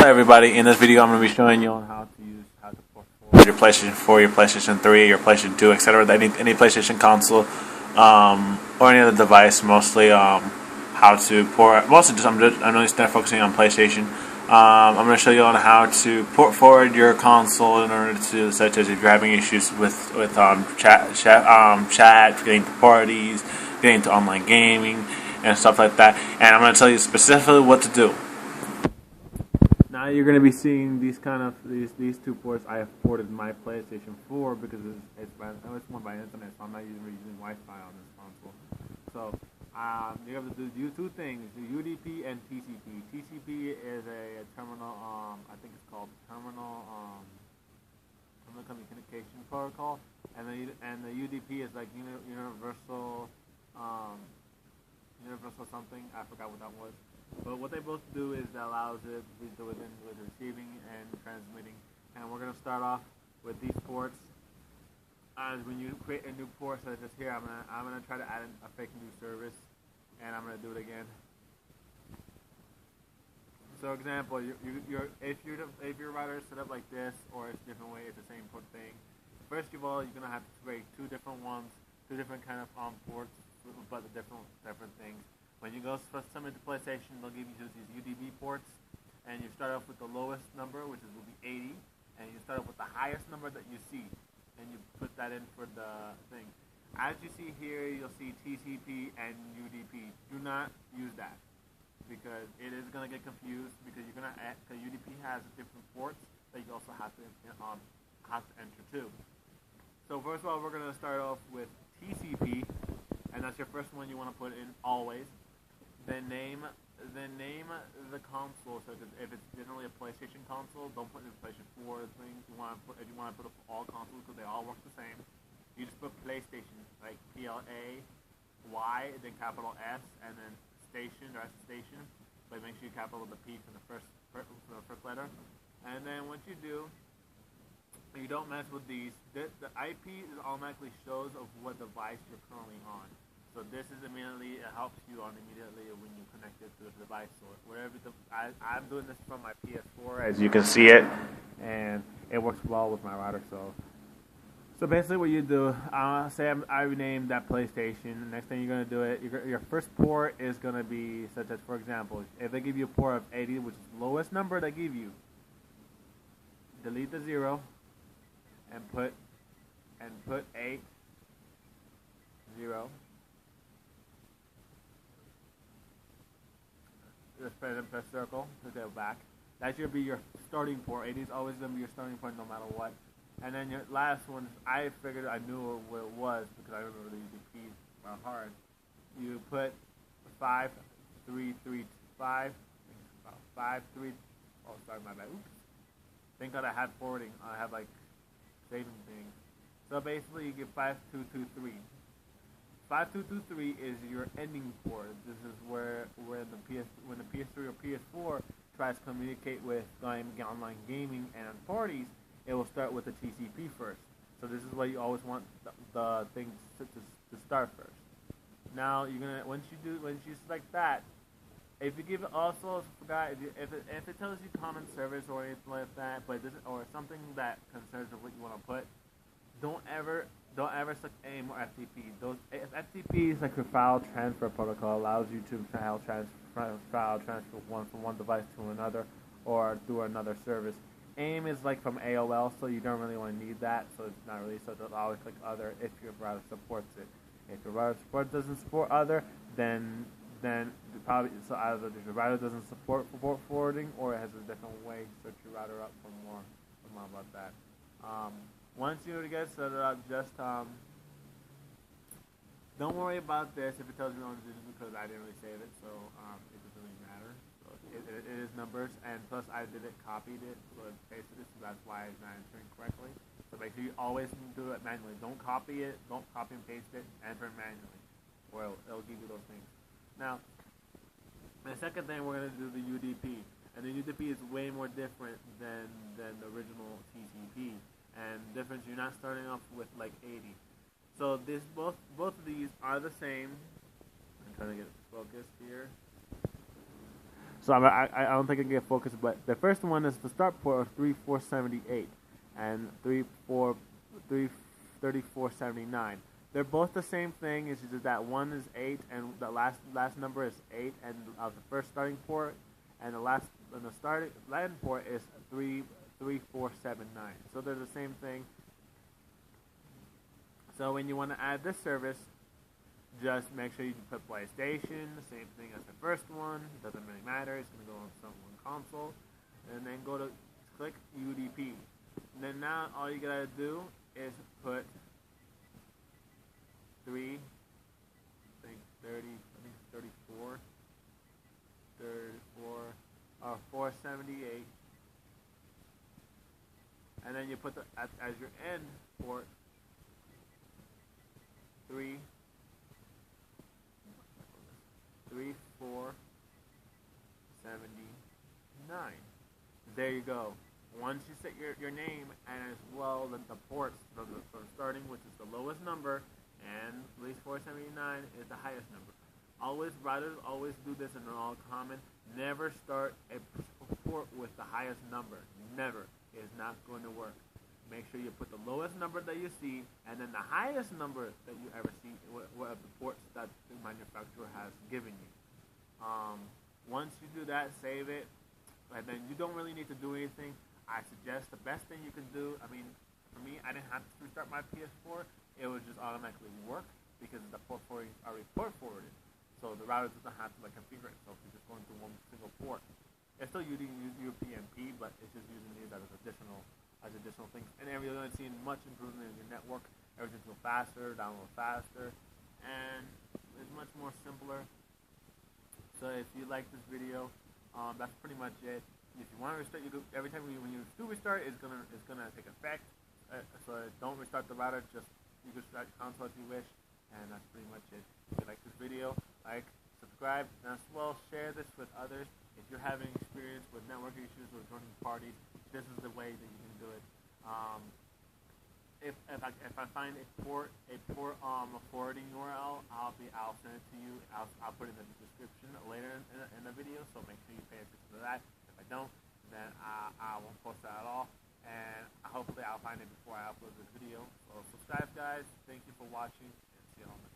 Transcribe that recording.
Hello everybody, in this video I'm going to be showing you on how to port forward your PlayStation 4, your PlayStation 3, your PlayStation 2, etc. Any PlayStation console or any other device, mostly how to port, mostly I'm only focusing on PlayStation. I'm going to show you on how to port forward your console in order to, such as if you're having issues with chat, getting to parties, getting to online gaming, and stuff like that. And I'm going to tell you specifically what to do. Now you're going to be seeing these these two ports. I have ported my PlayStation 4 because it's more by internet, so I'm not using Wi-Fi on this console. So you have to do two things: the UDP and TCP. TCP is a terminal. I think it's called terminal communication protocol, and the UDP is like universal something. I forgot what that was. But what they both do is that allows it to do with receiving and transmitting. And we're going to start off with these ports. As when you create a new port, such as here, I'm gonna try to add a fake new service, and I'm gonna do it again. So, example, if your router is set up like this, or it's a different way, it's the same port thing. First of all, you're gonna have to create two different kind of ports, but the different things. When you go for some into PlayStation, they'll give you these UDP ports, and you start off with the lowest number, which will be 80, and you start off with the highest number that you see, and you put that in for the thing. As you see here, you'll see TCP and UDP. Do not use that, because it is going to get confused, because UDP has different ports that you also have to enter too. So first of all, we're going to start off with TCP, and that's your first one you want to put in always. Then name the console. So if it's generally a PlayStation console, don't put in the PlayStation 4 thing. If you want to put it for all consoles, because they all work the same, you just put PlayStation, like PLAY, then capital S, and then station, or station. But make sure you capital the P for the first letter. And then what you do, you don't mess with these. The IP automatically shows of what device you're currently on. So this is immediately, it helps you immediately when you connect it to the device. So whatever I'm doing this from my PS4, as you can see it, and it works well with my router. So basically, what you do, say I renamed that PlayStation. The next thing you're gonna do your first port is gonna be such as, for example, if they give you a port of 80, which is the lowest number they give you, delete the 0 and put 8 0. Just press circle to go back. That should be your starting port. 80 is always going to be your starting point no matter what. And then your last one, I figured I knew what it was because I remember the UDP hard. You put 5 3 3 5 5 3. Oh, sorry, my bad. Oops. Thank God I had forwarding. I have like saving things. So basically, you get 5223. 5223 is your ending port. This is where when the PS3 or PS4 tries to communicate with online gaming and on parties, it will start with the TCP first. So this is why you always want the thing to start first. Now you're gonna once you select that, if you give it also forgot if it tells you common service or anything like that, but or something that concerns of what you want to put, don't ever select AIM or FTP. FTP is like your file transfer protocol, allows you to file transfer from one device to another or through another service. AIM is like from AOL, so you don't really want to need that, so it's not really, so just always click other if your router supports it. If your router doesn't support other, then probably, so either your router doesn't support forwarding or it has a different way to set your router up for more about that. Once you get set up, just don't worry about this if it tells you on Zoom, because I didn't really save it, so it doesn't really matter. So it is numbers, and plus I copied it, so it pasted it, so that's why it's not entering correctly. So make sure you always do it manually. Don't copy and paste it, enter it manually, or it'll give you those things. Now, the second thing, we're going to do the UDP, and the UDP is way more different than the original TCP. And difference, you're not starting off with like 80. So both of these are the same. I'm trying to get focused here. So I don't think I can get focused, but the first one is the start port of 3478 and 3479. They're both the same thing. It's just that one is 8 and the last number is 8, and the first starting port and the starting landing port is 3479. So they're the same thing. So when you want to add this service, just make sure you put PlayStation, the same thing as the first one. It doesn't really matter. It's going to go on someone's console. And then click UDP. And then now all you got to do is put 478. And then you put as your end port 3479. There you go. Once you set your name and as well the ports from starting, which is the lowest number, and at least 479 is the highest number. Routers always do this, and they're all common. Never start a port with the highest number. Never. It is not going to work. Make sure you put the lowest number that you see, and then the highest number that you ever see, what of the ports that the manufacturer has given you. Once you do that, save it, and then you don't really need to do anything. I suggest the best thing you can do, for me, I didn't have to restart my PS4. It would just automatically work because the port forwarding is already port forwarded. So the router doesn't have to configure it. So if you're just going through one single port, it's still using UPnP, but it's just using these as additional things. And then you're going to see much improvement in your network. Everything's go faster, download faster, and it's much more simpler. So if you like this video, that's pretty much it. If you want to restart, every time when you do restart, it's gonna take effect. So don't restart the router. You can restart the console if you wish, and that's pretty much it. If you like this video, subscribe, and as well share this with others. If you're having experience with network issues or joining parties, this is the way that you can do it. If I find a port forwarding URL, I'll send it to you. I'll put it in the description later in the video. So make sure you pay attention to that. If I don't, then I won't post that at all. And hopefully I'll find it before I upload this video. So subscribe, guys. Thank you for watching, and see you on the next video.